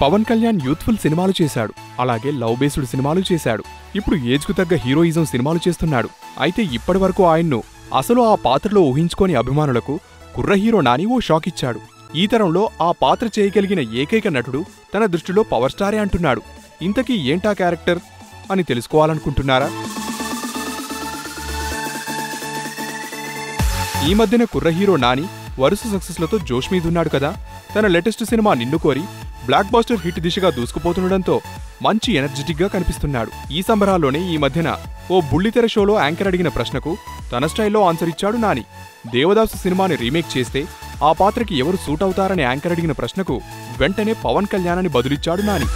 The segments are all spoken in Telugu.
పవన్ కళ్యాణ్ యూత్ఫుల్ సినిమాలు చేశాడు, అలాగే లవ్ బేస్డ్ సినిమాలు చేశాడు. ఇప్పుడు ఏజ్కు తగ్గ హీరోయిజం సినిమాలు చేస్తున్నాడు. అయితే ఇప్పటివరకు ఆయన్ను అసలు ఆ పాత్రలో ఊహించుకోని అభిమానులకు కుర్ర హీరో నాని ఓ షాక్ ఇచ్చాడు. ఈ తరంలో ఆ పాత్ర చేయగలిగిన ఏకైక నటుడు తన దృష్టిలో పవర్ స్టారే అంటున్నాడు. ఇంతకీ ఏంటా క్యారెక్టర్ అని తెలుసుకోవాలనుకుంటున్నారా? ఈ మధ్యన కుర్ర హీరో నాని వరుస సక్సెస్లతో జోష్ మీదున్నాడు కదా. తన లేటెస్ట్ సినిమా నిన్ను కోరి బ్లాక్ బాస్టర్ హిట్ దిశగా దూసుకుపోతుండడంతో మంచి ఎనర్జెటిక్గా కనిపిస్తున్నాడు. ఈ సంబరాల్లోనే ఈ మధ్యన ఓ బుల్లితెర షోలో యాంకర్ అడిగిన ప్రశ్నకు తన స్టైల్లో ఆన్సర్ ఇచ్చాడు నాని. దేవదాసు సినిమాని రీమేక్ చేస్తే ఆ పాత్రకి ఎవరు సూట్ అవుతారని యాంకర్ అడిగిన ప్రశ్నకు వెంటనే పవన్ కళ్యాణ్ అని బదులిచ్చాడు నాని.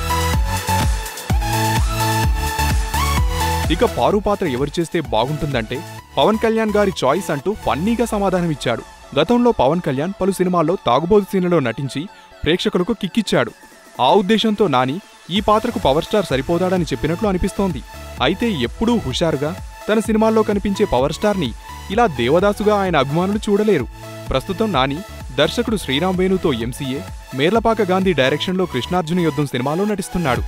ఇక పారు పాత్ర ఎవరు చేస్తే బాగుంటుందంటే పవన్ కళ్యాణ్ గారి చాయిస్ అంటూ ఫన్నీగా సమాధానమిచ్చాడు. గతంలో పవన్ కళ్యాణ్ పలు సినిమాల్లో తాగుబోతు సీన్లలో నటించి ప్రేక్షకులకు కిక్కిచ్చాడు. ఆ ఉద్దేశంతో నాని ఈ పాత్రకు పవర్ స్టార్ సరిపోతాడని చెప్పినట్లు అనిపిస్తోంది. అయితే ఎప్పుడూ హుషారుగా తన సినిమాల్లో కనిపించే పవర్ స్టార్ని ఇలా దేవదాసుగా ఆయన అభిమానులు చూడలేరు. ప్రస్తుతం నాని దర్శకుడు శ్రీరామ్ వేణుతో ఎంసీఏ, మేర్లపాక గాంధీ డైరెక్షన్లో కృష్ణార్జున యుద్ధం సినిమాలో నటిస్తున్నాడు.